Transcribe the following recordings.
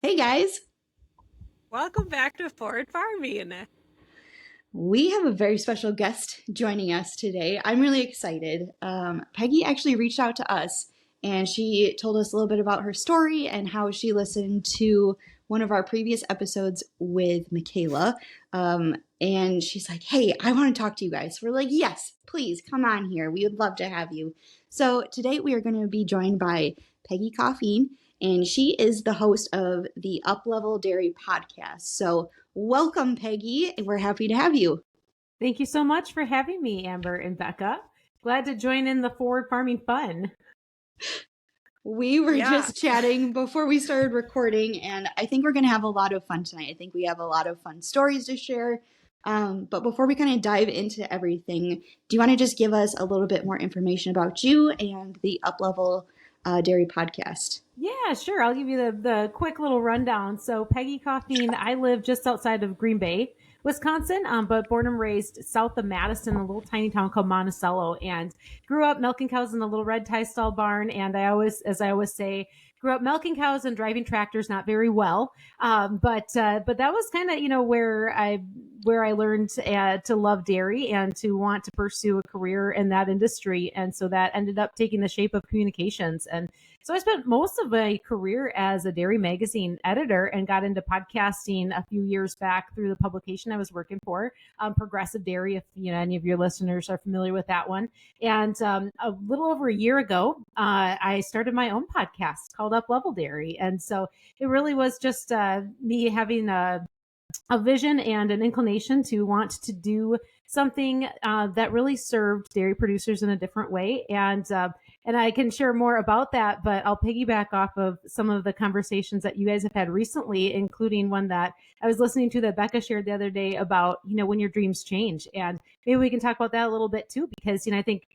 Hey guys, Welcome back to Forward Farming. we have a very special guest joining us today. I'm really excited. Peggy actually reached out to us and she told us a little bit about her story and how she listened to one of our previous episodes with Michaela. And she's like, hey, I want to talk to you guys. We're like, yes, please come on here. We would love to have you. So today we are going to be joined by Peggy Coffeen, and she is the host of the Uplevel Dairy podcast. So welcome, Peggy. We're happy to have you. Thank you so much for having me, Amber and Becca. Glad to join in the forward farming fun. We were just chatting before we started recording, and I think we're going to have a lot of fun tonight. I think we have a lot of fun stories to share. But before we kind of dive into everything, do you want to just give us a little bit more information about you and the Uplevel Dairy podcast? Yeah, sure. I'll give you the quick little rundown. So Peggy Coffeen, I live just outside of Green Bay, Wisconsin, but born and raised south of Madison, a little tiny town called Monticello, and grew up milking cows in a little red tie stall barn. And as I always say, grew up milking cows and driving tractors not very well. But that was kind of, where I learned to love dairy and to want to pursue a career in that industry. And so that ended up taking the shape of communications. And so I spent most of my career as a dairy magazine editor and got into podcasting a few years back through the publication I was working for, Progressive Dairy, if any of your listeners are familiar with that one. And a little over a year ago, I started my own podcast called Uplevel Dairy. And so it really was just me having a vision and an inclination to want to do something that really served dairy producers in a different way. And I can share more about that, but I'll piggyback off of some of the conversations that you guys have had recently, including one that I was listening to that Becca shared the other day about, when your dreams change. And maybe we can talk about that a little bit too, because, I think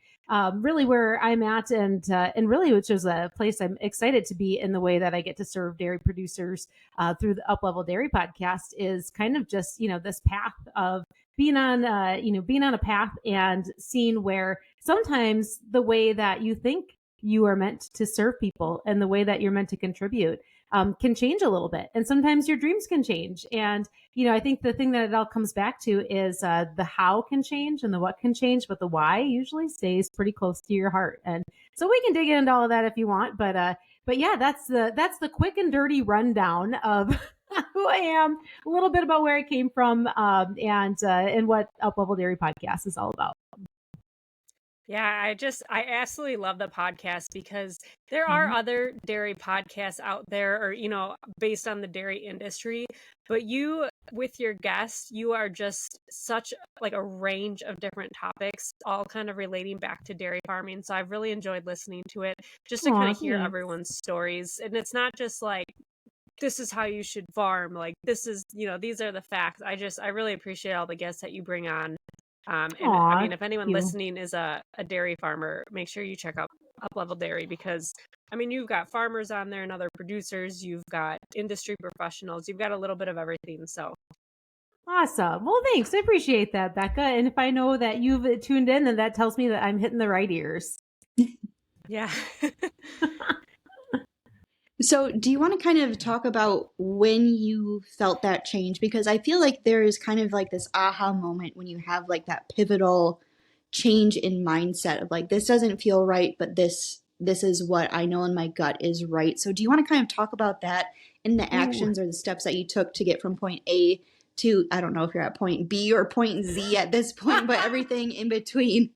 really where I'm at and really, which is a place I'm excited to be in the way that I get to serve dairy producers through the Uplevel Dairy podcast is kind of just, this path of being on a path and seeing where sometimes the way that you think you are meant to serve people and the way that you're meant to contribute can change a little bit. And sometimes your dreams can change. And, I think the thing that it all comes back to is the how can change and the what can change, but the why usually stays pretty close to your heart. And so we can dig into all of that if you want, but yeah, that's the quick and dirty rundown of who I am, a little bit about where I came from, and what Uplevel Dairy Podcast is all about. Yeah, I absolutely love the podcast because there are other dairy podcasts out there or, based on the dairy industry. But you, with your guests, you are just such like a range of different topics, all kind of relating back to dairy farming. So I've really enjoyed listening to it just to kind of hear everyone's stories. And it's not just like, this is how you should farm. Like, this is, these are the facts. I really appreciate all the guests that you bring on. I mean, if anyone listening is a dairy farmer, make sure you check out Uplevel Dairy because, I mean, you've got farmers on there and other producers. You've got industry professionals. You've got a little bit of everything. So awesome. Well, thanks. I appreciate that, Becca. And if I know that you've tuned in, then that tells me that I'm hitting the right ears. Yeah. So, do you want to kind of talk about when you felt that change? Because I feel like there is kind of like this aha moment when you have like that pivotal change in mindset of like, this doesn't feel right, but this is what I know in my gut is right. So, do you want to kind of talk about that and the actions or the steps that you took to get from point A to, I don't know if you're at point B or point Z at this point, but everything in between?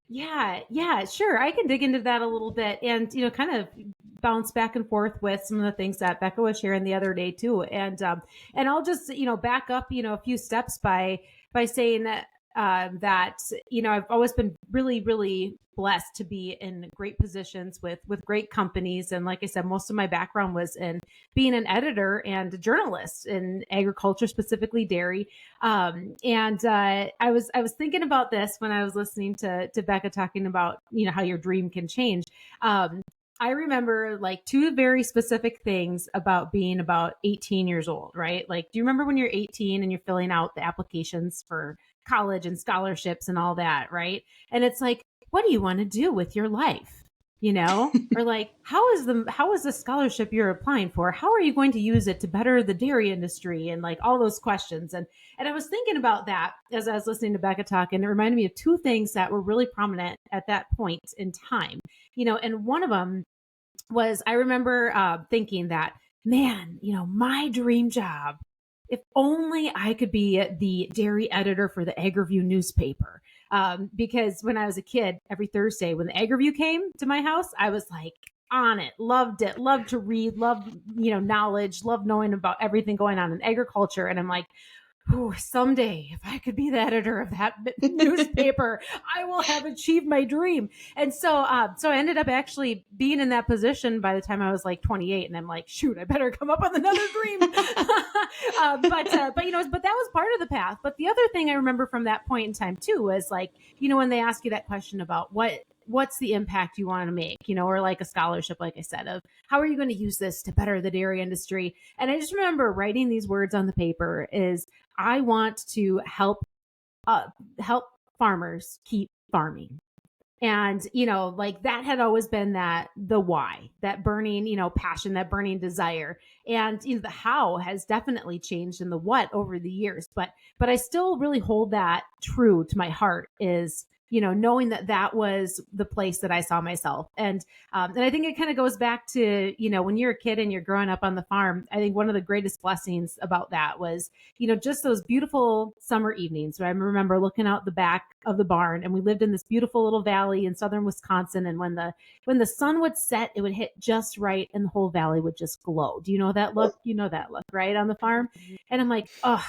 Yeah, sure. I can dig into that a little bit and, kind of bounce back and forth with some of the things that Becca was sharing the other day too. And I'll just, back up, a few steps by saying that, I've always been really, really blessed to be in great positions with great companies. And like I said, most of my background was in being an editor and a journalist in agriculture, specifically dairy. I was thinking about this when I was listening to Becca talking about, how your dream can change. I remember like two very specific things about being about 18 years old, right? Like, do you remember when you're 18 and you're filling out the applications for college and scholarships and all that, right? And it's like, what do you want to do with your life? or like, how is the scholarship you're applying for? How are you going to use it to better the dairy industry? And like all those questions. And I was thinking about that as I was listening to Becca talk, and it reminded me of two things that were really prominent at that point in time, and one of them was I remember thinking that, man, my dream job, if only I could be the dairy editor for the Ag Review newspaper. Because when I was a kid, every Thursday when the Ag Review came to my house, I was like on it, loved it, loved to read, loved, knowledge, loved knowing about everything going on in agriculture. And I'm like, "Ooh, someday, if I could be the editor of that newspaper, I will have achieved my dream." And so I ended up actually being in that position by the time I was like 28, and I'm like, shoot, I better come up with another dream. But that was part of the path. But the other thing I remember from that point in time too was like, when they ask you that question about what's the impact you want to make, or like a scholarship, like I said, of how are you going to use this to better the dairy industry? And I just remember writing these words on the paper is, I want to help farmers keep farming. And, like that had always been the why, that burning, passion, that burning desire. And, the how has definitely changed in the what over the years. But I still really hold that true to my heart is, knowing that was the place that I saw myself. And I think it kind of goes back to, when you're a kid and you're growing up on the farm, I think one of the greatest blessings about that was, just those beautiful summer evenings. I remember looking out the back of the barn, and we lived in this beautiful little valley in southern Wisconsin. And when the sun would set, it would hit just right and the whole valley would just glow. Do you know that look? You know that look, right? On the farm. And I'm like, oh,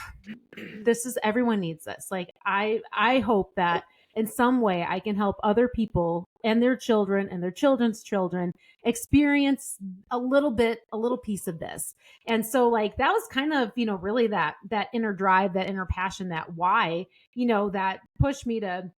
everyone needs this. Like, I hope that in some way I can help other people and their children and their children's children experience a little piece of this. And so like, that was kind of, really that inner drive, that inner passion, that why, that pushed me to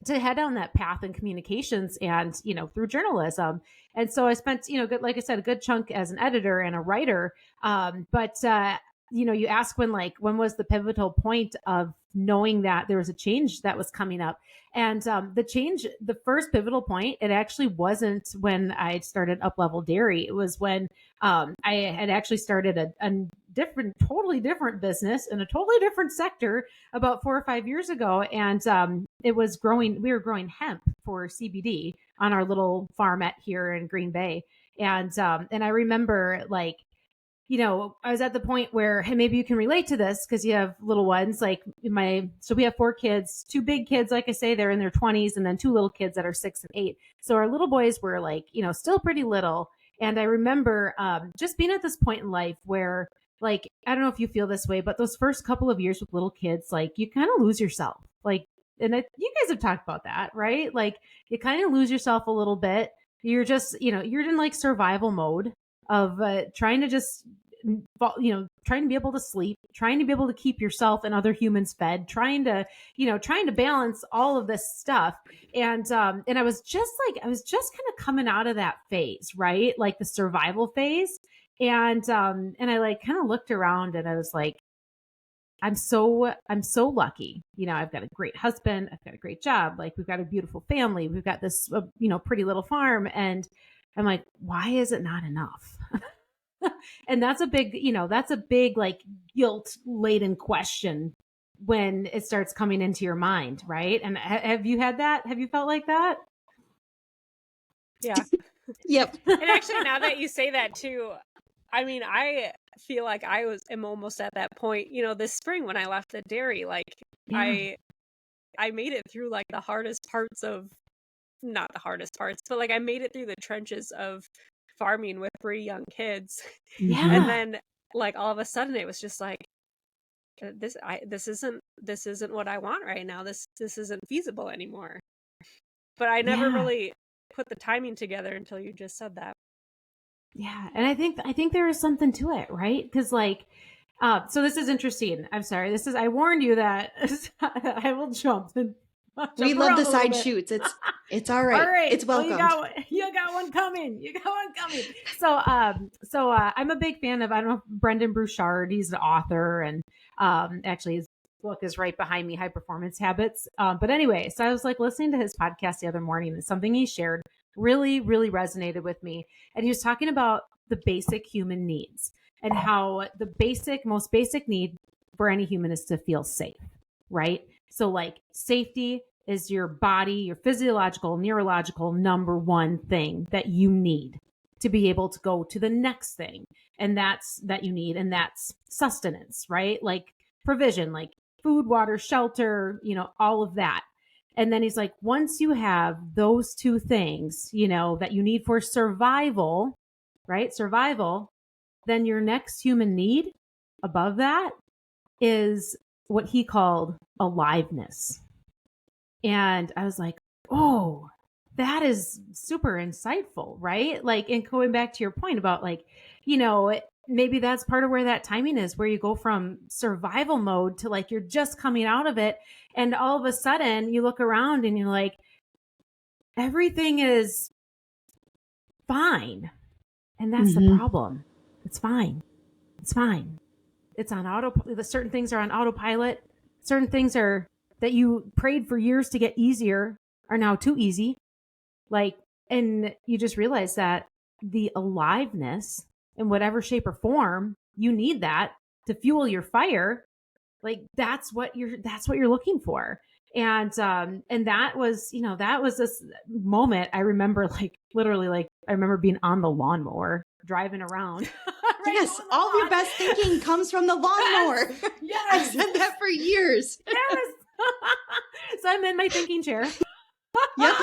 head down that path in communications and, through journalism. And so I spent, like I said, a good chunk as an editor and a writer. You ask when was the pivotal point of knowing that there was a change that was coming up. And the first pivotal point, it actually wasn't when I started Up Level Dairy. It was when I had actually started a totally different business in a totally different sector about 4 or 5 years ago. And it was we were growing hemp for CBD on our little farmette here in Green Bay. And I remember I was at the point where, hey, maybe you can relate to this because you have little ones. So we have 4 kids, 2 big kids, like I say, they're in their 20s, and then 2 little kids that are 6 and 8. So our little boys were still pretty little. And I remember just being at this point in life where, I don't know if you feel this way, but those first couple of years with little kids, you kind of lose yourself. You guys have talked about that, right? You kind of lose yourself a little bit. You're just, you're in survival mode of trying to just, trying to be able to sleep, trying to be able to keep yourself and other humans fed, trying to balance all of this stuff. And I was just kind of coming out of that phase, right? Like the survival phase. And I kind of looked around and I was like, I'm so lucky. I've got a great husband. I've got a great job. We've got a beautiful family. We've got this, pretty little farm. And I'm like, why is it not enough? And that's a big, guilt laden question when it starts coming into your mind. Right. And have you had that? Have you felt like that? Yeah. Yep. And actually, now that you say that too, I mean, I feel like am almost at that point, this spring when I left the dairy, I made it through the hardest parts of, not the hardest parts, but I made it through the trenches of farming with 3 young kids. Yeah. And then all of a sudden it was just this isn't what I want right now. This isn't feasible anymore. But I never really put the timing together until you just said that. Yeah. And I think there is something to it, right? Because so this is interesting. I'm sorry. I warned you that I will jump. We love the side shoots. It's all right. All right. It's welcome. Well, you got one coming. So I'm a big fan of, I don't know, Brendan Bouchard. He's the author, and actually his book is right behind me, High Performance Habits. But anyway, so I was listening to his podcast the other morning, and something he shared really, really resonated with me. And he was talking about the basic human needs and how the most basic need for any human is to feel safe, right? So like safety is your body, your physiological, neurological number one thing that you need to be able to go to the next thing. And that you need. And that's sustenance, right? Like provision, like food, water, shelter, all of that. And then he's like, once you have those two things, that you need for survival, right? Survival, then your next human need above that is what he called aliveness. And I was like, oh, that is super insightful, right? Like, and going back to your point about like, maybe that's part of where that timing is, where you go from survival mode to like, you're just coming out of it. And all of a sudden you look around and you're like, everything is fine. And that's the problem. It's fine. It's fine. It's on certain things are on autopilot. Certain things are that you prayed for years to get easier are now too easy. Like, and you just realize that the aliveness in whatever shape or form, you need that to fuel your fire. Like that's what you're looking for. And that was this moment I remember, like literally, like I remember being on the lawnmower driving around. Right, yes, all of your best thinking comes from the lawnmower. Yes. I've said that for years. Yes. So I'm in my thinking chair. Yep.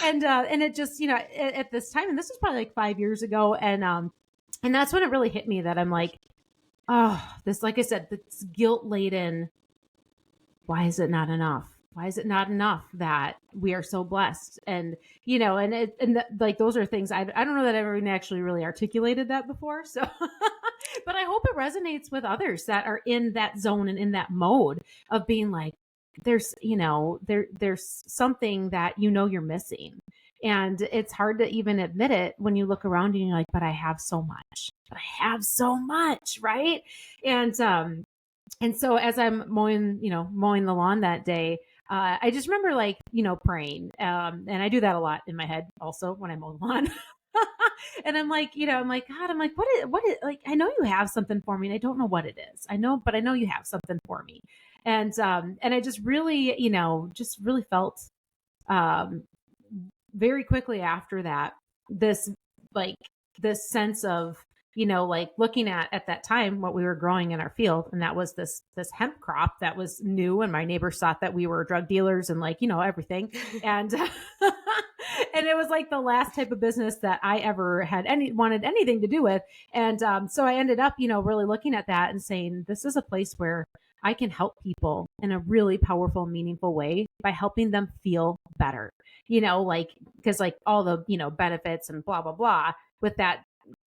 And it just, at this time, and this was probably like 5 years ago. And that's when it really hit me that I'm like, oh, this, like I said, this guilt laden. Why is it not enough? Why is it not enough that we are so blessed? And, like, those are things I don't know that I've ever actually really articulated that before. So, but I hope it resonates with others that are in that zone and in that mode of being like, there's something that, you're missing. And it's hard to even admit it when you look around and you're like, but I have so much. Right. And so as I'm mowing the lawn that day, I just remember like, praying. And I do that a lot in my head also when I mow the lawn. And I'm like, God, what is, like, I know you have something for me and I don't know what it is. But I know you have something for me. And I just really, felt, very quickly after that, this sense of, like looking at that time, what we were growing in our field. And that was this hemp crop that was new. And my neighbors thought that we were drug dealers and like, everything. And, and it was like the last type of business that I ever had wanted anything to do with. And, so I ended up, really looking at that and saying, this is a place where I can help people in a really powerful, meaningful way by helping them feel better, because like all the, benefits and blah, blah, blah with that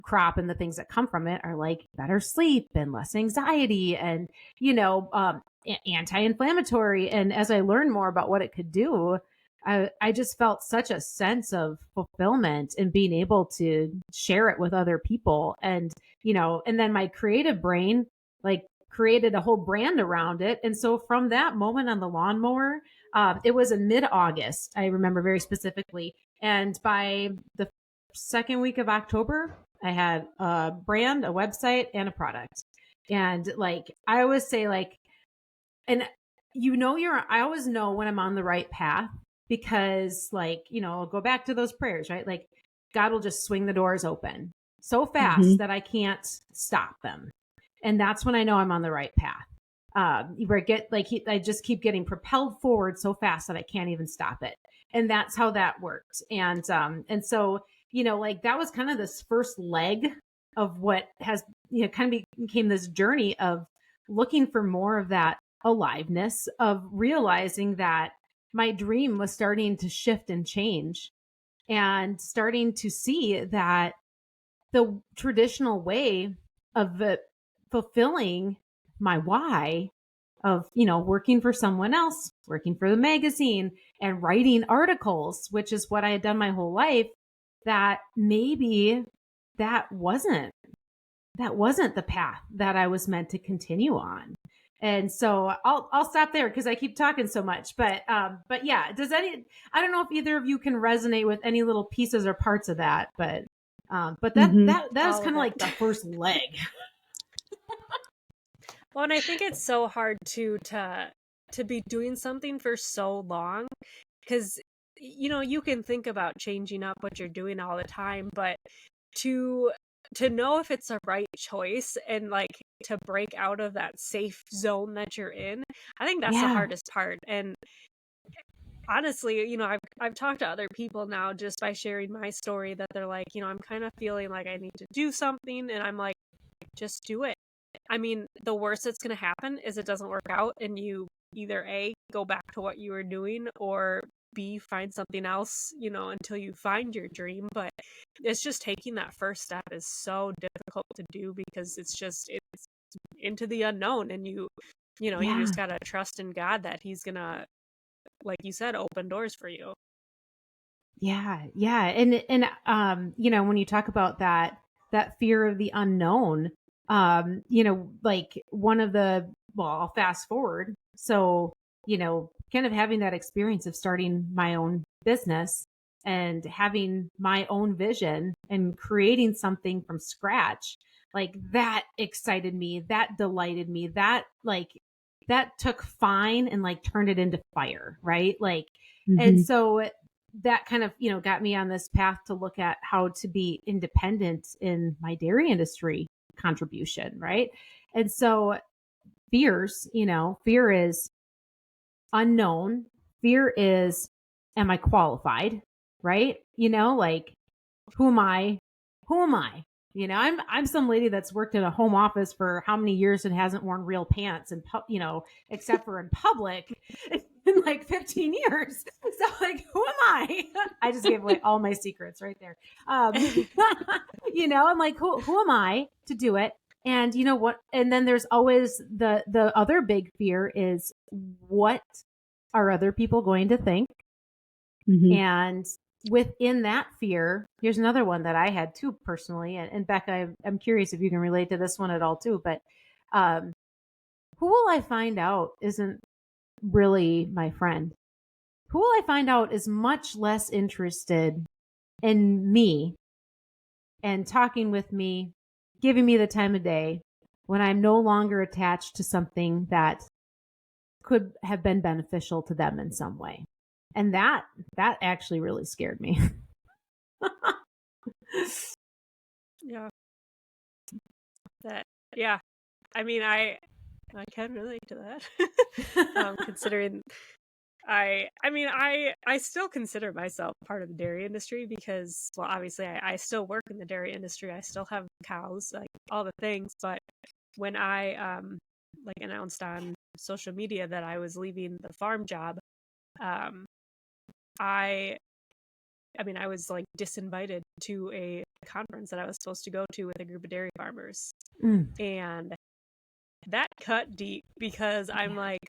crop and the things that come from it are like better sleep and less anxiety and, anti-inflammatory. And as I learned more about what it could do, I just felt such a sense of fulfillment in being able to share it with other people. And, and then my creative brain, like, created a whole brand around it. And so from that moment on the lawnmower, it was in mid-August, I remember very specifically. And by the second week of October, I had a brand, a website, and a product. And like, I always say like, and I always know when I'm on the right path because like, I'll go back to those prayers, right? Like God will just swing the doors open so fast that I can't stop them. And that's when I know I'm on the right path. I just keep getting propelled forward so fast that I can't even stop it. And that's how that worked. And so, like that was kind of this first leg of what has, kind of became this journey of looking for more of that aliveness, of realizing that my dream was starting to shift and change and starting to see that the traditional way of fulfilling my why of, working for someone else, working for the magazine and writing articles, which is what I had done my whole life, that maybe that wasn't the path that I was meant to continue on. And so I'll stop there because I keep talking so much. But yeah, I don't know if either of you can resonate with any little pieces or parts of that, but that Mhm. that that was All of kind of it. like the first leg. Well, and I think it's so hard to be doing something for so long, because you can think about changing up what you're doing all the time, but to know if it's a right choice and like to break out of that safe zone that you're in, I think that's the Yeah. hardest part. And honestly, I've talked to other people now just by sharing my story that they're like, I'm kind of feeling like I need to do something, and I'm like, just do it. I mean, the worst that's going to happen is it doesn't work out and you either A, go back to what you were doing, or B, find something else, until you find your dream. But it's just taking that first step is so difficult to do because it's into the unknown, and you Yeah. just got to trust in God that he's going to, like you said, open doors for you. Yeah. And when you talk about that fear of the unknown, like one of I'll fast forward. So, kind of having that experience of starting my own business and having my own vision and creating something from scratch, like that excited me, that delighted me, that took fine and like turned it into fire, right? Like, and Mhm. so that kind of, got me on this path to look at how to be independent in my dairy industry contribution, right? And so fear is unknown. Fear is, am I qualified? Right? Like, who am I? Who am I? I'm some lady that's worked in a home office for how many years and hasn't worn real pants and except for in public in like 15 years. So like, who am I? I just gave away all my secrets right there. I'm like, who am I to do it? And you know what? And then there's always the other big fear is, what are other people going to think? Mhm. And within that fear, here's another one that I had too personally. And Becca, I'm curious if you can relate to this one at all too. But um, who will I find out isn't really my friend? Who will I find out is much less interested in me and talking with me, giving me the time of day when I'm no longer attached to something that could have been beneficial to them in some way? And that actually really scared me. Yeah. Yeah. I mean, I can relate to that. Considering I still consider myself part of the dairy industry because, well, obviously I still work in the dairy industry. I still have cows, like all the things. But when I like announced on social media that I was leaving the farm job, um, I I was like disinvited to a conference that I was supposed to go to with a group of dairy farmers, Mm. and that cut deep because I'm like,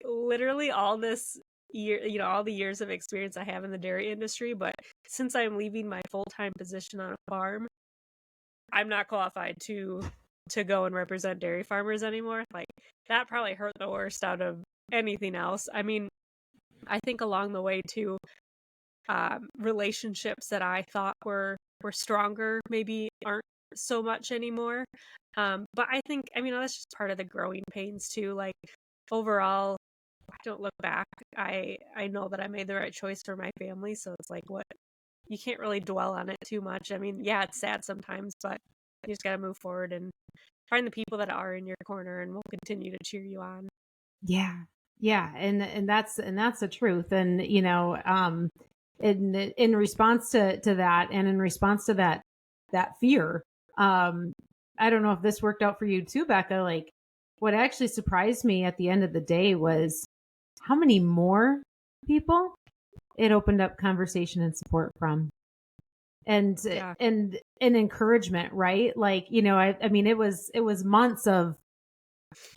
literally all this year, all the years of experience I have in the dairy industry, but since I'm leaving my full-time position on a farm, I'm not qualified to go and represent dairy farmers anymore. Like, that probably hurt the worst out of anything else. I mean, I think along the way too, relationships that I thought were stronger maybe aren't so much anymore. But I think, that's just part of the growing pains too. Like, overall, I don't look back. I know that I made the right choice for my family, so it's like, what, you can't really dwell on it too much. I mean, yeah, it's sad sometimes, but you just got to move forward and find the people that are in your corner and will continue to cheer you on. Yeah. Yeah. And that's the truth. And, in response to that, and in response to that fear, I don't know if this worked out for you too, Becca. Like, what actually surprised me at the end of the day was how many more people it opened up conversation and support from. And Yeah. and encouragement, right? Like, I mean, it was months of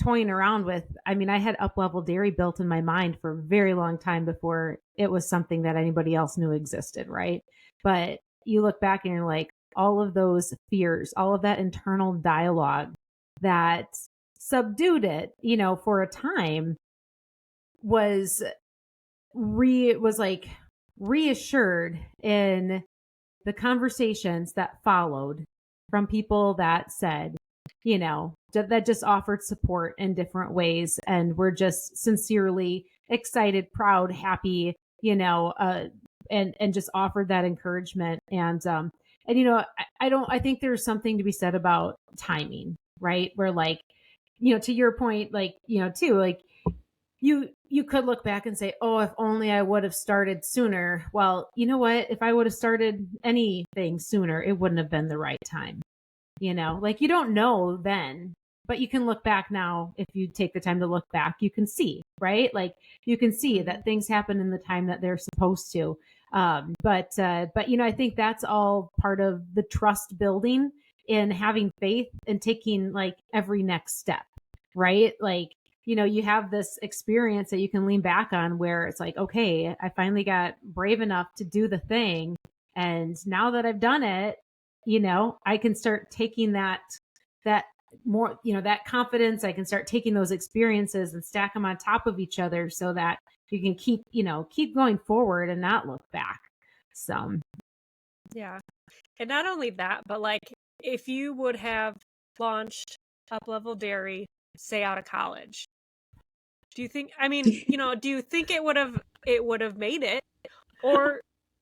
toying around with. I mean, I had up level dairy built in my mind for a very long time before it was something that anybody else knew existed, right? But you look back and you're like, all of those fears, all of that internal dialogue that subdued it, for a time, was like reassured in the conversations that followed from people that said, that just offered support in different ways and were just sincerely excited, proud, happy, and just offered that encouragement. I think there's something to be said about timing, right? Where like, to your point, like, too, like you could look back and say, oh, if only I would have started sooner. Well, you know what? If I would have started anything sooner, it wouldn't have been the right time. Like you don't know then, but you can look back now. If you take the time to look back, you can see, right? Like you can see that things happen in the time that they're supposed to. But I think that's all part of the trust building in having faith and taking like every next step, right? Like, you have this experience that you can lean back on where it's like, okay, I finally got brave enough to do the thing. And now that I've done it, I can start taking that more, that confidence. I can start taking those experiences and stack them on top of each other so that you can keep going forward and not look back. So, yeah. And not only that, but like if you would have launched Up Level Dairy, say out of college, do you think, do you think it would have made it? Or,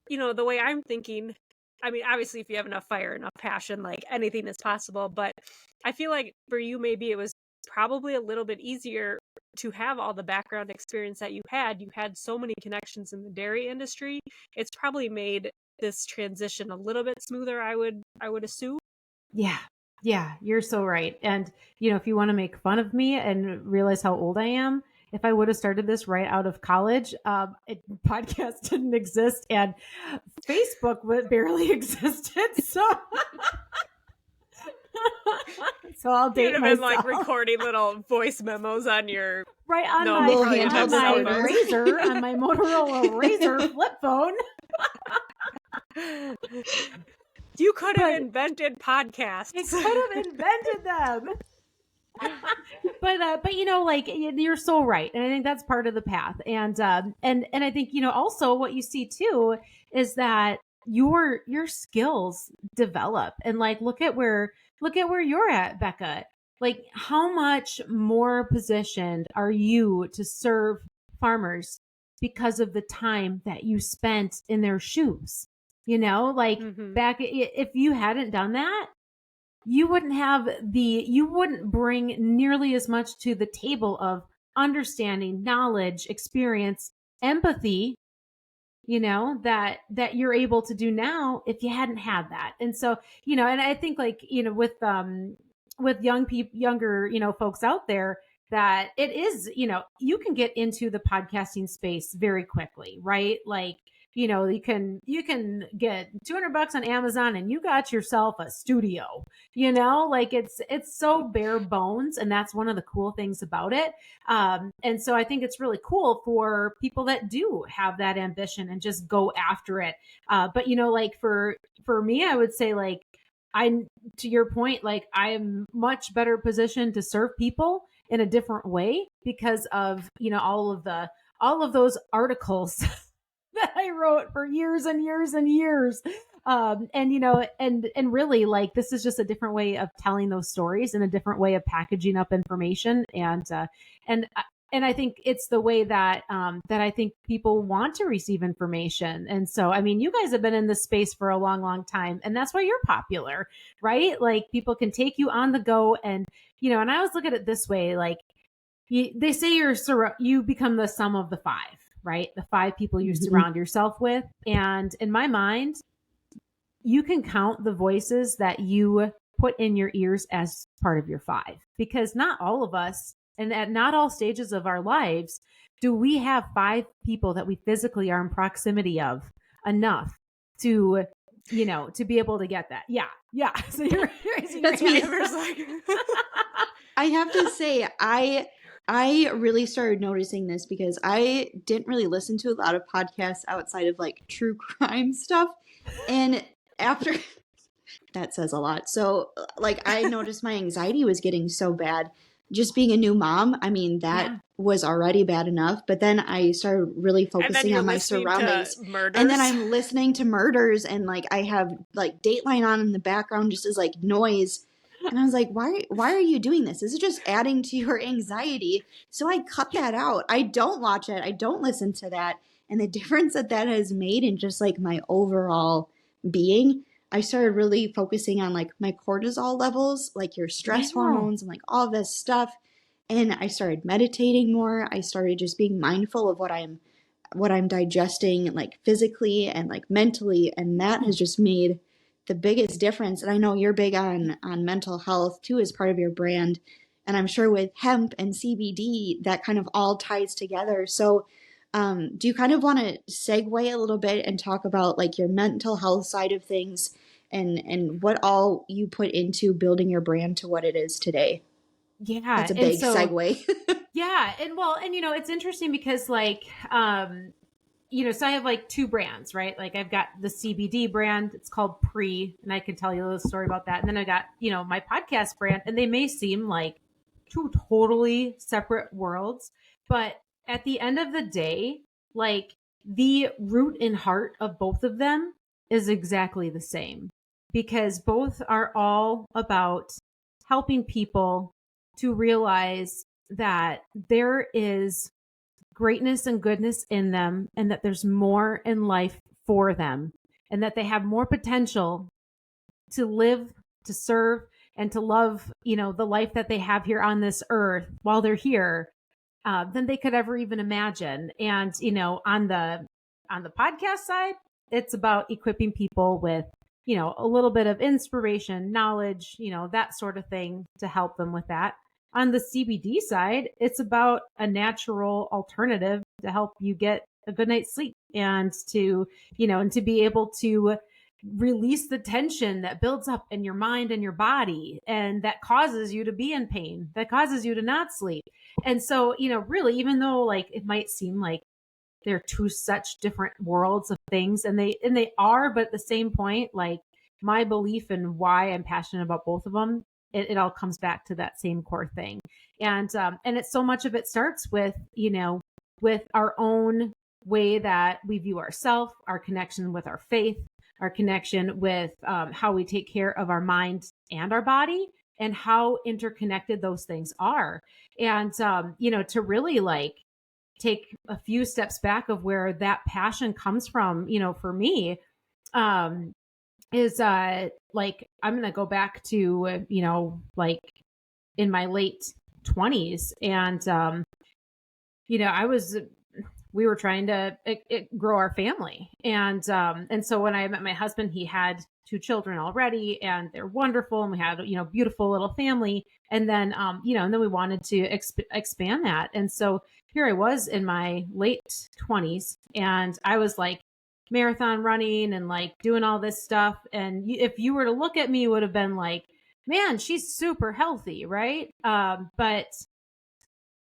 the way I'm thinking, obviously if you have enough fire, enough passion, like anything is possible, but I feel like for you, maybe it was probably a little bit easier to have all the background experience that you had. You had so many connections in the dairy industry. It's probably made this transition a little bit smoother, I would assume. Yeah, you're so right. And, if you want to make fun of me and realize how old I am, if I would have started this right out of college, podcast didn't exist and Facebook barely existed. So I'll date You'd have myself. been like recording little voice memos on your right on no, my probably handheld on my cell phone. Razor, on my Motorola Razor flip phone. You could have invented podcasts. You could have invented them. But like you're so right, and I think that's part of the path. And I think also what you see too is that your skills develop, and like look at where you're at, Becca. Like how much more positioned are you to serve farmers because of the time that you spent in their shoes? Like back, if you hadn't done that, you wouldn't bring nearly as much to the table of understanding, knowledge, experience, empathy, that you're able to do now if you hadn't had that. And so, and I think like, with younger, folks out there, that it is, you can get into the podcasting space very quickly, right? Like, you can get $200 on Amazon and you got yourself a studio, like it's so bare bones. And that's one of the cool things about it. And so I think it's really cool for people that do have that ambition and just go after it. But like for me, I would say like, to your point, like I am much better positioned to serve people in a different way because of, all of those articles that I wrote for years and years and years. And really like, this is just a different way of telling those stories and a different way of packaging up information. And I think it's the way that, that I think people want to receive information. And so, you guys have been in this space for a long, long time, and that's why you're popular, right? Like people can take you on the go, and, and I always look at it this way, like they say you become the sum of the five, right? The five people you surround yourself with. And in my mind, you can count the voices that you put in your ears as part of your five, because not all of us, and at not all stages of our lives, do we have five people that we physically are in proximity of enough to, to be able to get that. Yeah. So you're raising That's your me. hand. I have to say, I really started noticing this because I didn't really listen to a lot of podcasts outside of like true crime stuff. And after that says a lot. So like I noticed my anxiety was getting so bad just being a new mom, I mean, that was already bad enough. But then I started really And then focusing you're on my listening to surroundings. murders. And then I'm listening to murders, and like I have like Dateline on in the background just as like noise. And I was like, why are you doing this? This is just adding to your anxiety. So I cut that out. I don't watch it. I don't listen to that. And the difference that that has made in just like my overall being, I started really focusing on like my cortisol levels, like your stress hormones and like all this stuff. And I started meditating more. I started just being mindful of what I'm digesting like physically and like mentally, and that has just made the biggest difference. And I know you're big on mental health too as part of your brand. And I'm sure with hemp and CBD, that kind of all ties together. So do you kind of want to segue a little bit and talk about like your mental health side of things and what all you put into building your brand to what it is today? Yeah. That's a And big so, segue. yeah. And well, and it's interesting because like, so I have like two brands, right? Like I've got the CBD brand, it's called Pre, and I can tell you a little story about that. And then I got, my podcast brand, and they may seem like two totally separate worlds, but at the end of the day, like the root and heart of both of them is exactly the same, because both are all about helping people to realize that there is greatness and goodness in them, and that there's more in life for them, and that they have more potential to live, to serve, and to love, the life that they have here on this earth while they're here, than they could ever even imagine. And, on the podcast side, it's about equipping people with, a little bit of inspiration, knowledge, that sort of thing to help them with that. On the CBD side, it's about a natural alternative to help you get a good night's sleep, and to be able to release the tension that builds up in your mind and your body, and that causes you to be in pain, that causes you to not sleep. And so, really, even though like it might seem like they're two such different worlds of things, and they are, but at the same point, like my belief and why I'm passionate about both of them, it all comes back to that same core thing. And it's so much of it starts with, with our own way that we view ourselves, our connection with our faith, our connection with how we take care of our mind and our body, and how interconnected those things are. And, to really like take a few steps back of where that passion comes from, for me, is like, I'm going to go back to, like in my late 20s. And, we were trying to grow our family. And so when I met my husband, he had two children already, and they're wonderful. And we had, beautiful little family. And then, and then we wanted to expand that. And so here I was in my late 20s, and I was like marathon running and like doing all this stuff. And if you were to look at me, you would have been like, man, she's super healthy. Right. But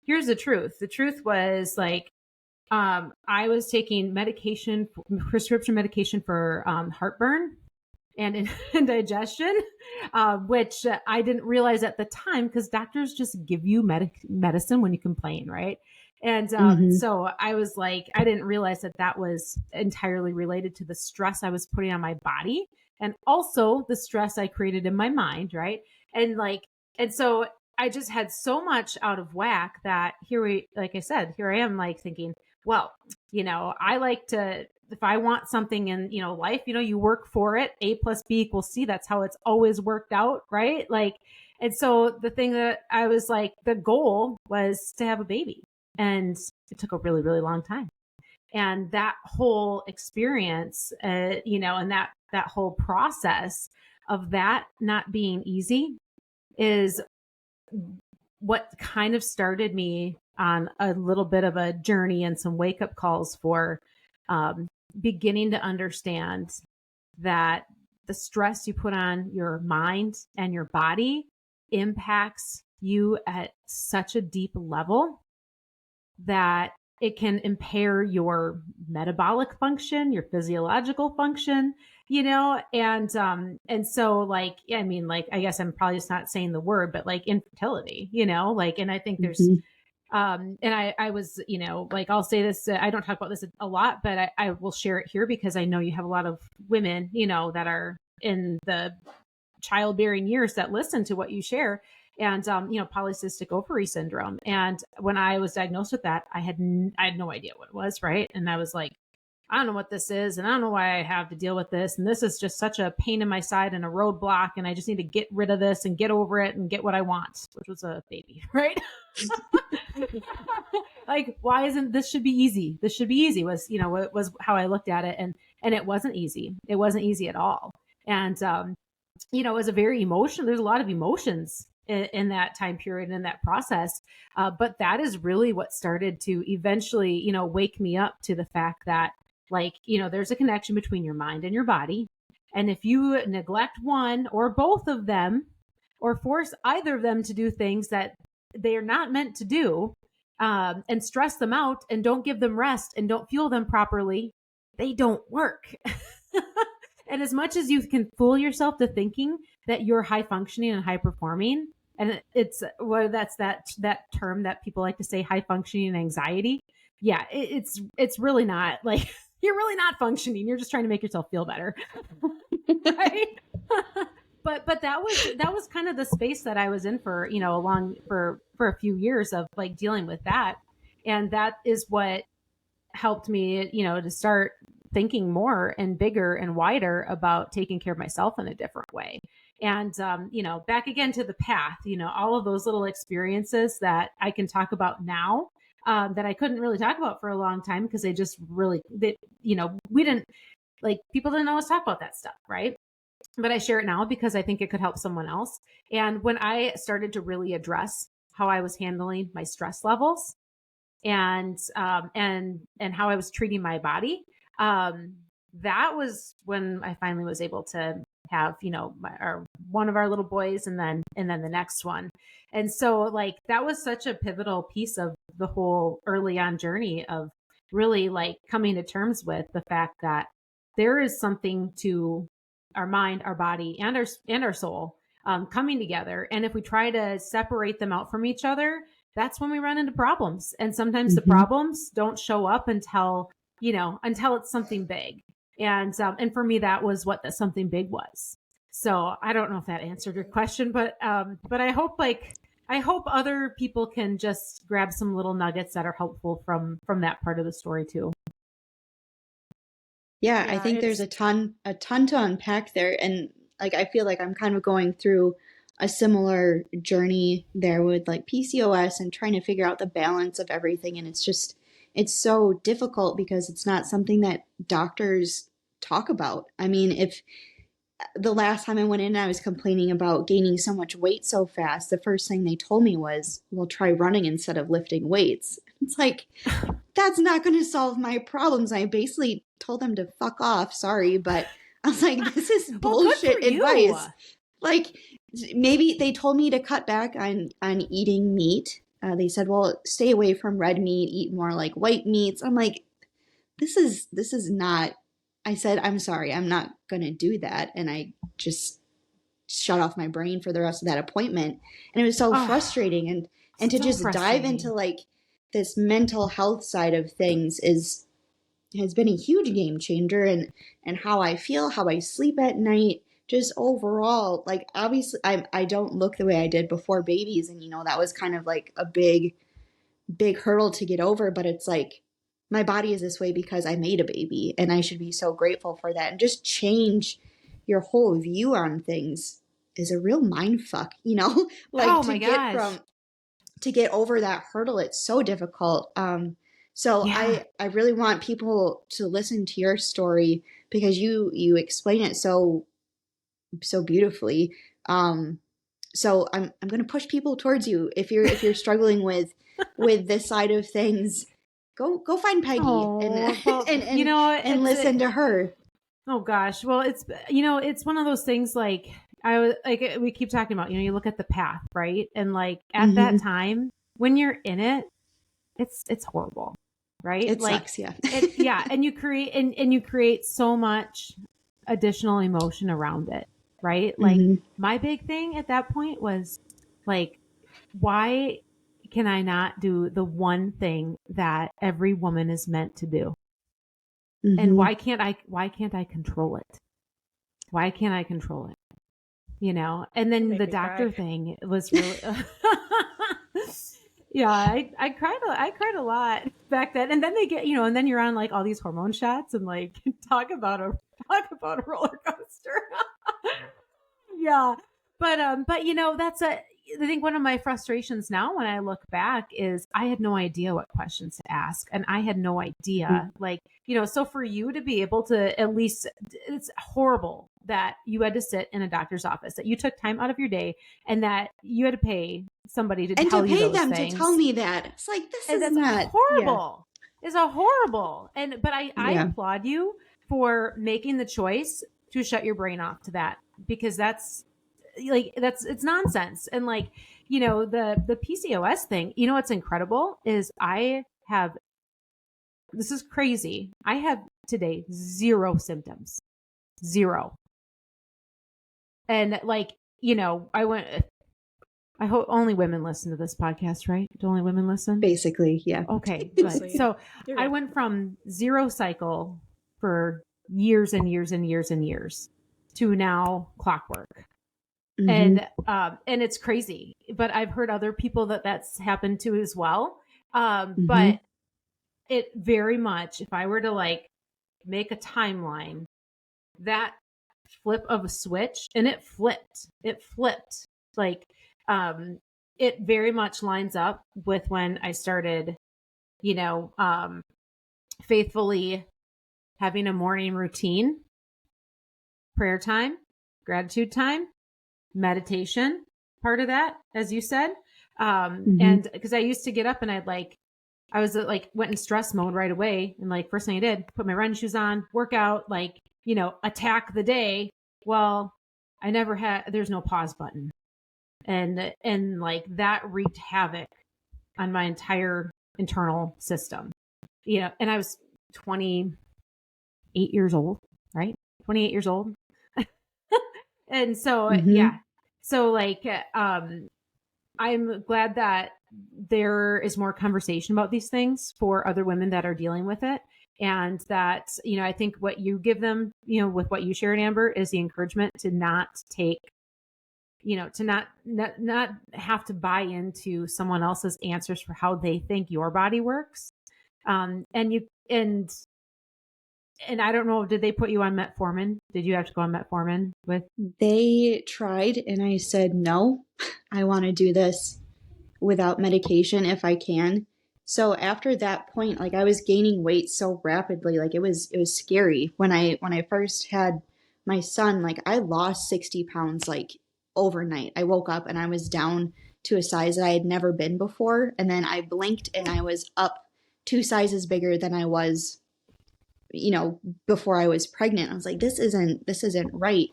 here's the truth. The truth was like, I was taking prescription medication for heartburn and indigestion, which I didn't realize at the time, because doctors just give you medicine when you complain, right? And so I was like, I didn't realize that was entirely related to the stress I was putting on my body, and also the stress I created in my mind, right? And so I just had so much out of whack that like I said, here I am like thinking, well, I like to, if I want something in, life, you work for it. A plus B equals C. That's how it's always worked out. Right. Like, and so the thing that I was like, the goal was to have a baby, and it took a really, really long time. And that whole experience, and that whole process of that not being easy is what kind of started me on a little bit of a journey and some wake up calls for beginning to understand that the stress you put on your mind and your body impacts you at such a deep level that it can impair your metabolic function, your physiological function. and so like, I mean, like, I guess I'm probably just not saying the word, but like infertility, like, and I think there's, Mm-hmm. and I was, like, I'll say this, I don't talk about this a lot, but I will share it here because I know you have a lot of women, that are in the childbearing years that listen to what you share. And, polycystic ovary syndrome. And when I was diagnosed with that, I had no idea what it was. Right. And I was like, I don't know what this is. And I don't know why I have to deal with this. And this is just such a pain in my side and a roadblock. And I just need to get rid of this and get over it and get what I want, which was a baby. Right. Like, why isn't this should be easy? This should be easy was, it was how I looked at it. And it wasn't easy. It wasn't easy at all. And, it was a very emotional, there's a lot of emotions in that time period and in that process. But that is really what started to eventually, wake me up to the fact that, like, there's a connection between your mind and your body. And if you neglect one or both of them, or force either of them to do things that they are not meant to do, and stress them out and don't give them rest and don't fuel them properly, they don't work. And as much as you can fool yourself to thinking that you're high functioning and high performing, and it's that's that term that people like to say, high functioning anxiety. Yeah, it's really not. Like, you're really not functioning. You're just trying to make yourself feel better. Right? But that was kind of the space that I was in for, for a few years of like dealing with that. And that is what helped me, to start thinking more and bigger and wider about taking care of myself in a different way. And, back again to the path, all of those little experiences that I can talk about now, that I couldn't really talk about for a long time because we didn't, like, people didn't always talk about that stuff. Right. But I share it now because I think it could help someone else. And when I started to really address how I was handling my stress levels, and how I was treating my body, that was when I finally was able to have, one of our little boys, and then the next one. And so, like, that was such a pivotal piece of the whole early on journey of really, like, coming to terms with the fact that there is something to our mind, our body, and our soul, coming together. And if we try to separate them out from each other, that's when we run into problems. And sometimes the problems don't show up until it's something big. And for me, that was what that something big was. So I don't know if that answered your question, but I hope other people can just grab some little nuggets that are helpful from that part of the story too. Yeah, I think there's a ton to unpack there. And like, I feel like I'm kind of going through a similar journey there with like PCOS and trying to figure out the balance of everything. And it's so difficult because it's not something that doctors talk about. I mean, if the last time I went in, I was complaining about gaining so much weight so fast, the first thing they told me was, well, try running instead of lifting weights. It's like, that's not going to solve my problems. I basically told them to fuck off. Sorry, but I was like, this is bullshit advice. Like, maybe they told me to cut back on eating meat. They said, well, stay away from red meat, eat more like white meats. I'm like, this is not, I said, I'm sorry, I'm not going to do that. And I just shut off my brain for the rest of that appointment. And it was so frustrating. And to just dive into like this mental health side of things has been a huge game changer, and how I feel, how I sleep at night, just overall, like, obviously I don't look the way I did before babies. And, that was kind of like a big hurdle to get over, but it's like, my body is this way because I made a baby, and I should be so grateful for that. And just change your whole view on things is a real mind fuck, like to get over that hurdle. It's so difficult. So yeah. I really want people to listen to your story because you explain it so beautifully. So I'm going to push people towards you. If you're struggling with this side of things, go find Peggy and listen to her. Oh gosh. Well, it's one of those things, like, we keep talking about, you look at the path, right? And like at that time when you're in it, it's horrible, right? It like, sucks, yeah. Yeah. And you create so much additional emotion around it, right? Like Mm-hmm. my big thing at that point was like, why can I not do the one thing that every woman is meant to do? And Mm-hmm. why can't I control it? Why can't I control it? You know? And You then make the me cry. doctor thing was really yeah, I cried a lot back then. And then they get, and then you're on like all these hormone shots and like talk about a roller coaster. Yeah. But that's I think one of my frustrations now when I look back is I had no idea what questions to ask and I had no idea like, so for you to be able to at least, it's horrible that you had to sit in a doctor's office, that you took time out of your day and that you had to pay somebody to And to tell you pay those them to things. tell me that, it's like, this And is that's not, yeah. horrible. It's a horrible. But I Yeah. applaud you for making the choice to shut your brain off to that, because it's nonsense. And like, the PCOS thing, what's incredible is this is crazy. I have today 0 symptoms, 0. And like, I hope only women listen to this podcast, right? Do only women listen? Basically, yeah. Okay, good. Mostly. So You're I good. went from 0 cycle for years and years and years and years to now clockwork. Mm-hmm. And it's crazy, but I've heard other people that's happened to as well. Mm-hmm. But it very much, if I were to like make a timeline, that flip of a switch, and it flipped like, it very much lines up with when I started, faithfully having a morning routine, prayer time, gratitude time, meditation, part of that, as you said. Mm-hmm. And because I used to get up and I was like, went in stress mode right away. And like, first thing I did, put my running shoes on, work out, like, attack the day. Well, there's no pause button. And like that wreaked havoc on my entire internal system, and I was 28 years old, right? 28 years old. And so, Mm-hmm. yeah. So like, I'm glad that there is more conversation about these things for other women that are dealing with it. And that, I think what you give them, with what you shared, Amber, is the encouragement to not take, to not have to buy into someone else's answers for how they think your body works. And I don't know, did they put you on metformin? Did you have to go on metformin with? They tried, and I said, no, I want to do this without medication if I can. So after that point, like I was gaining weight so rapidly, like it was scary. When I first had my son, like I lost 60 pounds like overnight. I woke up and I was down to a size that I had never been before, and then I blinked and I was up 2 sizes bigger than I was, before I was pregnant. I was like, this isn't right.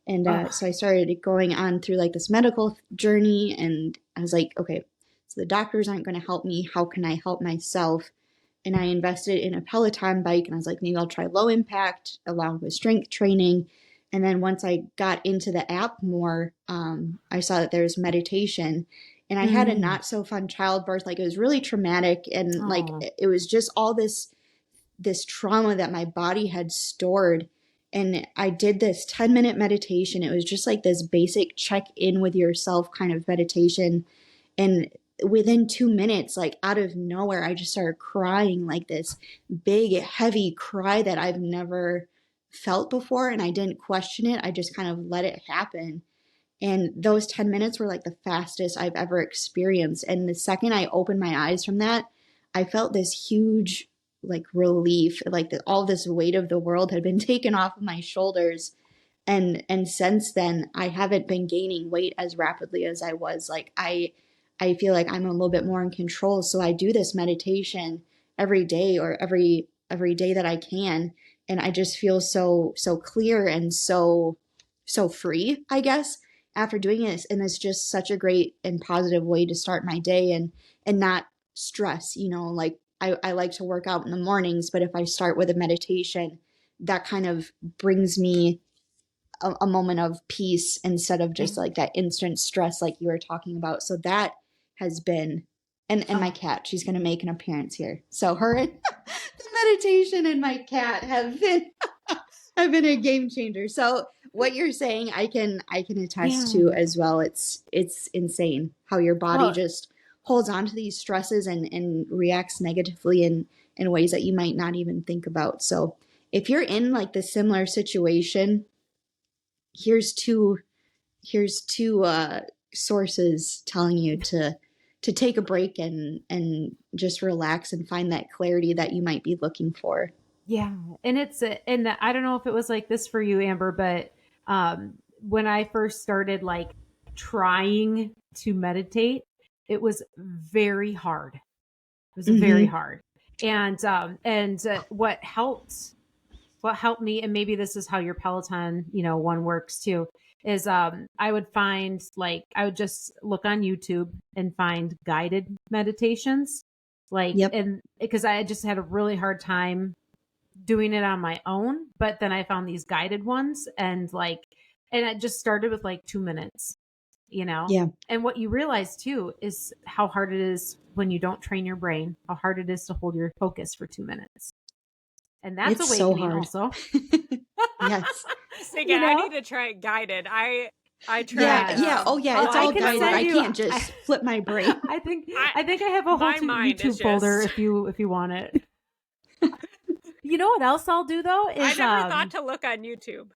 And so I started going on through like this medical journey, and I was like, okay, so the doctors aren't going to help me. How can I help myself? And I invested in a Peloton bike, and I was like, maybe I'll try low impact along with strength training. And then once I got into the app more, I saw that there's meditation. And I had a not so fun childbirth. Like it was really traumatic, and like it was just all this trauma that my body had stored. And I did this 10-minute meditation. It was just like this basic check in with yourself kind of meditation. And within 2 minutes, like out of nowhere, I just started crying, like this big, heavy cry that I've never felt before. And I didn't question it. I just kind of let it happen. And those 10 minutes were like the fastest I've ever experienced. And the second I opened my eyes from that, I felt this huge like relief, like all this weight of the world had been taken off of my shoulders. And since then, I haven't been gaining weight as rapidly as I was. Like I feel like I'm a little bit more in control. So I do this meditation every day, or every day that I can. And I just feel so clear and so free, I guess, after doing it. And it's just such a great and positive way to start my day, and not stress, like I like to work out in the mornings, but if I start with a meditation, that kind of brings me a moment of peace instead of just like that instant stress like you were talking about. So that has been, and my cat, she's going to make an appearance here. So her and the meditation and my cat have been have been a game changer. So what you're saying, I can attest to as well. It's insane how your body just holds on to these stresses and reacts negatively in ways that you might not even think about. So if you're in like the similar situation, here's two sources telling you to take a break and just relax and find that clarity that you might be looking for. Yeah. And and I don't know if it was like this for you, Amber, but when I first started like trying to meditate, it was very hard. It was very hard. And what helped me, and maybe this is how your Peloton, one works too, is I would just look on YouTube and find guided meditations, and because I just had a really hard time doing it on my own, but then I found these guided ones, and it just started with like 2 minutes, and what you realize too is how hard it is when you don't train your brain, how hard it is to hold your focus for 2 minutes. And that's it's awakening so hard. also. Yes. I need to try it guided. I tried. Yeah. Oh yeah. It's all guided. I can't just flip my brain. I think I have a whole YouTube folder if you want it. You know what else I'll do though is I never thought to look on YouTube.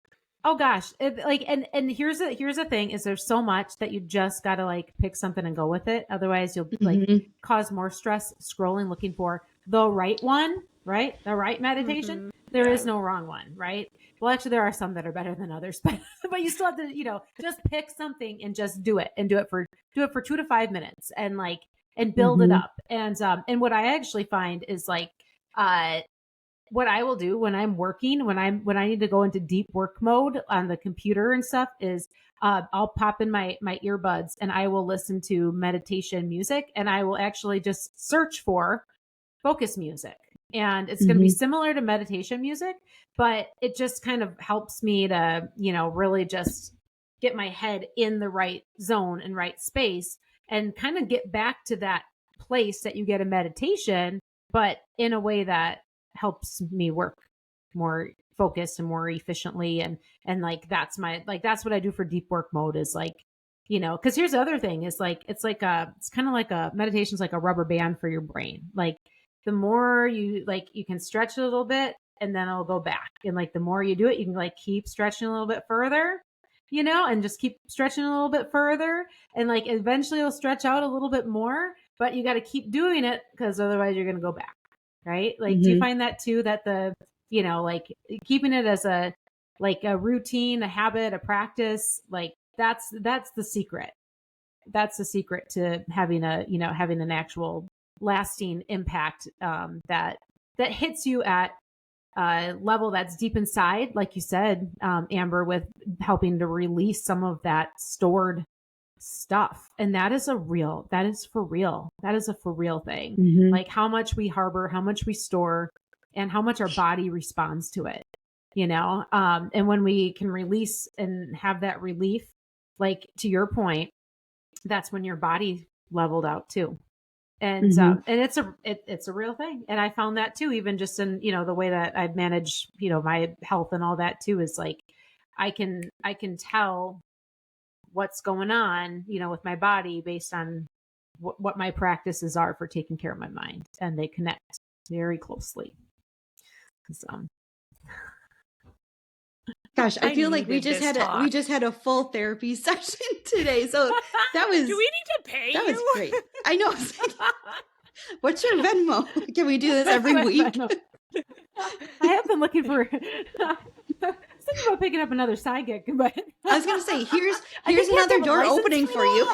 Oh gosh, and here's the thing is there's so much that you just got to like pick something and go with it. Otherwise you'll like cause more stress scrolling looking for the right one, right? The right meditation. There is no wrong one, right? Well, actually there are some that are better than others, but you still have to, just pick something and just do it for 2 to 5 minutes and build it up. And what I actually find is what I will do when I'm working, when I need to go into deep work mode on the computer and stuff is, I'll pop in my earbuds and I will listen to meditation music, and I will actually just search for focus music. And it's going to be similar to meditation music, but it just kind of helps me to, really just get my head in the right zone and right space and kind of get back to that place that you get in meditation, but in a way that helps me work more focused and more efficiently. And that's what I do for deep work mode is because here's the other thing is it's kind of like a meditation's like a rubber band for your brain. Like the more you can stretch it a little bit and then it'll go back. And the more you do it, you can keep stretching a little bit further, and just keep stretching a little bit further. And eventually it'll stretch out a little bit more, but you got to keep doing it because otherwise you're going to go back. Right? Do you find that too, that keeping it as a routine, a habit, a practice, that's the secret. That's the secret to having having an actual lasting impact, that hits you at a level that's deep inside, like you said, Amber, with helping to release some of that stored stuff. And that is for real. That is a for real thing. Like how much we harbor, how much we store, and how much our body responds to it, and when we can release and have that relief, to your point, that's when your body leveled out too. And and it's a real thing. And I found that too, even just in the way that I've managed my health and all that too, is I can tell what's going on, with my body based on what my practices are for taking care of my mind, and they connect very closely. So, gosh, I feel like we just had a full therapy session today. So that was. Do we need to pay that you? Was great. I know. What's your Venmo? Can we do this every week? I have been looking for. I was thinking about picking up another side gig, but I was gonna say here's another door opening for you.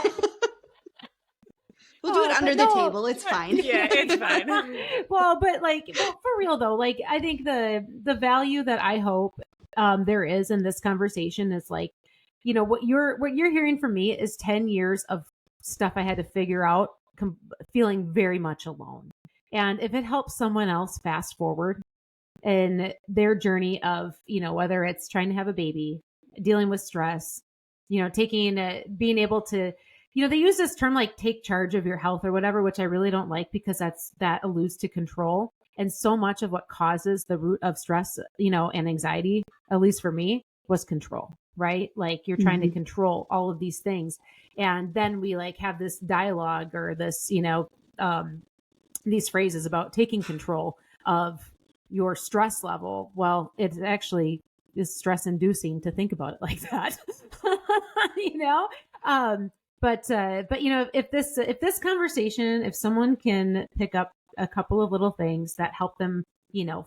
We'll do it under the table. It's fine. Yeah, it's fine. Well, but for real though, I think the value that I hope there is in this conversation is what you're hearing from me is 10 years of stuff I had to figure out, feeling very much alone. And if it helps someone else fast forward in their journey of, whether it's trying to have a baby, dealing with stress, being able to, they use this term like take charge of your health or whatever, which I really don't like because that alludes to control. And so much of what causes the root of stress, and anxiety, at least for me, was control, right? Like you're trying to control all of these things. And then we like have this dialogue or this, these phrases about taking control of your stress level. Well, it actually is stress inducing to think about it like that, but if this conversation, if someone can pick up a couple of little things that help them,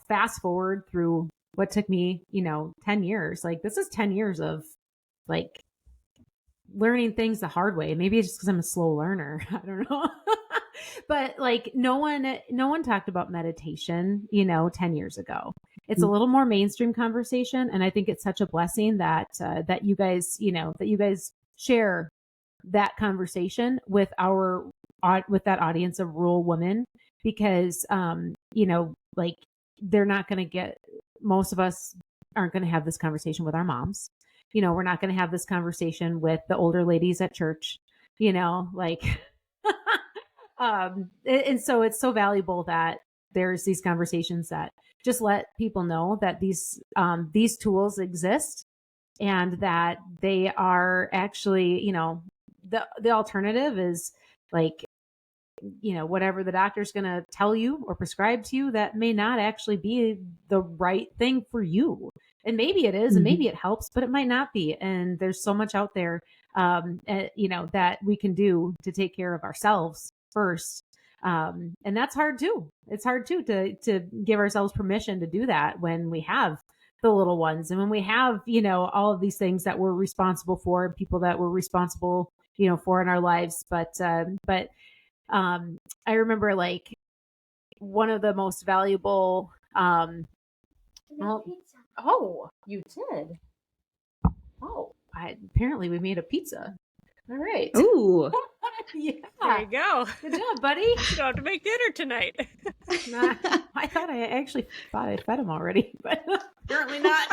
fast forward through what took me, 10 years, like this is 10 years of like learning things the hard way. Maybe it's just because I'm a slow learner. I don't know. But like no one talked about meditation, 10 years ago. It's a little more mainstream conversation. And I think it's such a blessing that you guys, that you guys share that conversation with that audience of rural women, because, like they're not going to get, most of us aren't going to have this conversation with our moms. We're not going to have this conversation with the older ladies at church, like, and so it's so valuable that there's these conversations that just let people know that these tools exist and that they are actually, the alternative is like, whatever the doctor's going to tell you or prescribe to you, that may not actually be the right thing for you. And maybe it is, and maybe it helps, but it might not be. And there's so much out there, that we can do to take care of ourselves first. And that's hard too. It's hard too, to give ourselves permission to do that when we have the little ones and when we have, all of these things that we're responsible for and people that we're responsible, for in our lives. But I remember like one of the most valuable, oh, you did. Oh, apparently we made a pizza. All right. Ooh. Yeah. There you go. Good job, buddy. You don't have to make dinner tonight. Nah, I thought I fed him already, but apparently not.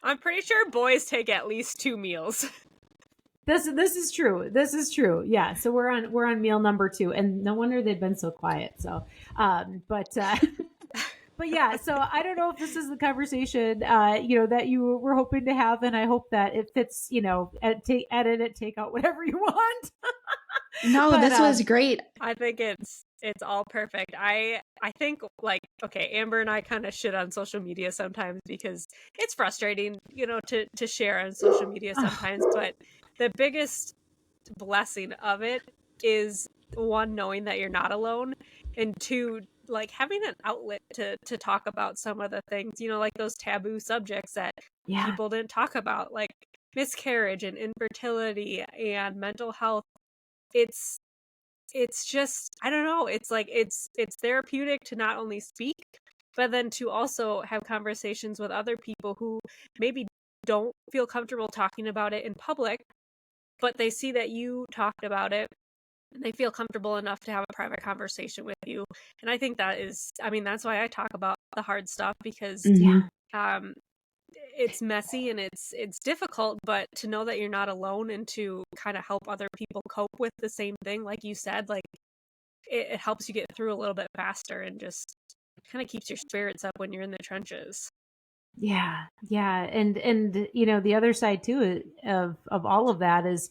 I'm pretty sure boys take at least 2 meals. This is true. This is true. Yeah. So we're on meal number 2, and no wonder they've been so quiet. So, but yeah, so I don't know if this is the conversation, that you were hoping to have, and I hope that it fits, edit it, take out whatever you want. No, But, this was great. I think it's all perfect. I think like, okay, Amber and I kind of shit on social media sometimes because it's frustrating, to share on social media sometimes. But the biggest blessing of it is, 1, knowing that you're not alone, and 2, like having an outlet to talk about some of the things, like those taboo subjects that people didn't talk about, like miscarriage and infertility and mental health. It's just, I don't know, it's like it's therapeutic to not only speak, but then to also have conversations with other people who maybe don't feel comfortable talking about it in public, but they see that you talked about it and they feel comfortable enough to have a private conversation with you. And I think that's why I talk about the hard stuff, because it's messy and it's difficult, but to know that you're not alone and to kind of help other people cope with the same thing, like you said, like it helps you get through a little bit faster and just kind of keeps your spirits up when you're in the trenches. Yeah. And the other side too of all of that is,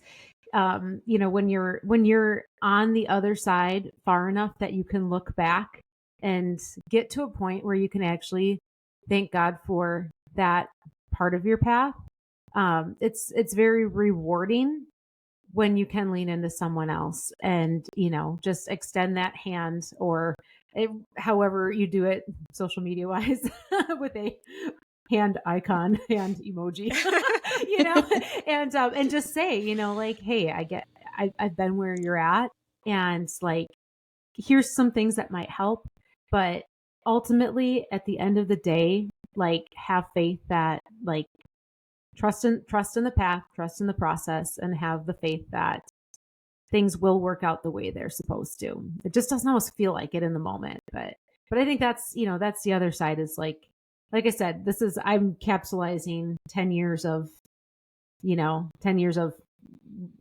when you're on the other side far enough that you can look back and get to a point where you can actually thank God for that part of your path. It's very rewarding when you can lean into someone else and, just extend that hand, or however you do it social media wise with a hand icon, hand emoji, and just say, like, hey, I've been where you're at, and like, here's some things that might help, but ultimately at the end of the day, like, have faith that, like, trust in the path, trust in the process, and have the faith that things will work out the way they're supposed to. It just doesn't always feel like it in the moment, but But I think that's, that's the other side is like I said, I'm capsulizing 10 years of, 10 years of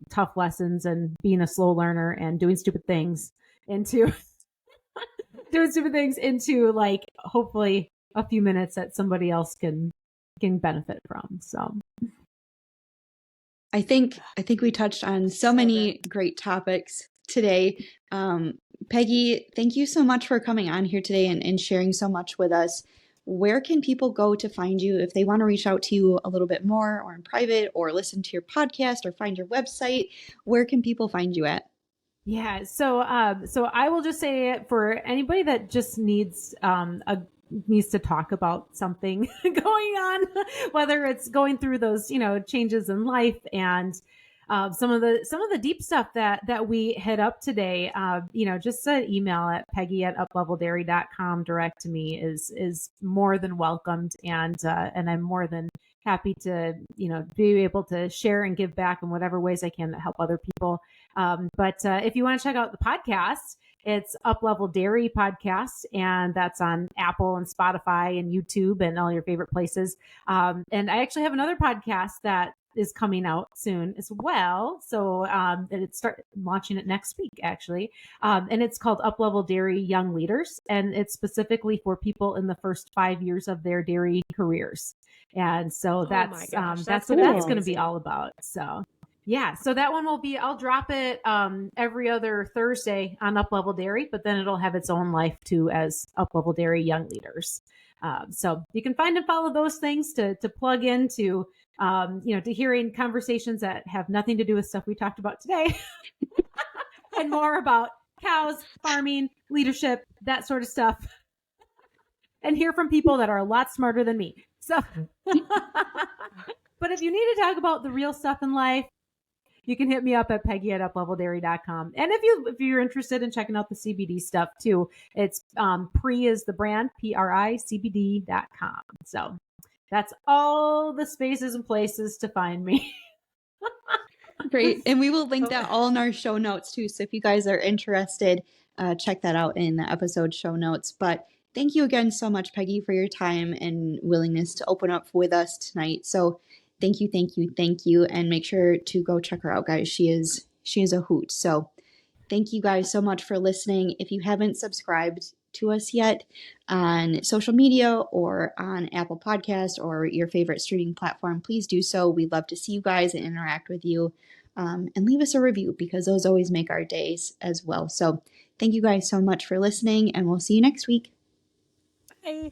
tough lessons and being a slow learner and doing stupid things into like hopefully a few minutes that somebody else can benefit from. So I think we touched on so many great topics today. Peggy, thank you so much for coming on here today and sharing so much with us. Where can people go to find you if they want to reach out to you a little bit more or in private or listen to your podcast or find your website? Where can people find you at? Yeah, so I will just say for anybody that just needs needs to talk about something going on, whether it's going through those changes in life and some of the deep stuff that we hit up today, just an email at peggy@upleveldairy.com direct to me is more than welcomed, and I'm more than happy to be able to share and give back in whatever ways I can that help other people. But if you want to check out the podcast, it's Up Level Dairy Podcast, and that's on Apple and Spotify and YouTube and all your favorite places. And I actually have another podcast that is coming out soon as well. So it's start launching it next week, actually. And it's called Up Level Dairy Young Leaders, and it's specifically for people in the first 5 years of their dairy careers. And so that's what that's going to be all about. So yeah, so that one I'll drop it every other Thursday on Up Level Dairy, but then it'll have its own life too as Up Level Dairy Young Leaders. So you can find and follow those things to plug into, to hearing conversations that have nothing to do with stuff we talked about today and more about cows, farming, leadership, that sort of stuff. And hear from people that are a lot smarter than me. So, but if you need to talk about the real stuff in life, you can hit me up at Peggy@upleveldairy.com. And if you're interested in checking out the CBD stuff too, it's Pri is the brand, PRICBD.com. So that's all the spaces and places to find me. Great. And we will link that all in our show notes too. So if you guys are interested, check that out in the episode show notes. But thank you again so much, Peggy, for your time and willingness to open up with us tonight. So thank you, thank you, thank you. And make sure to go check her out, guys. She is a hoot. So thank you guys so much for listening. If you haven't subscribed to us yet on social media or on Apple Podcasts or your favorite streaming platform, please do so. We'd love to see you guys and interact with you. And leave us a review because those always make our days as well. So thank you guys so much for listening, and we'll see you next week. Bye.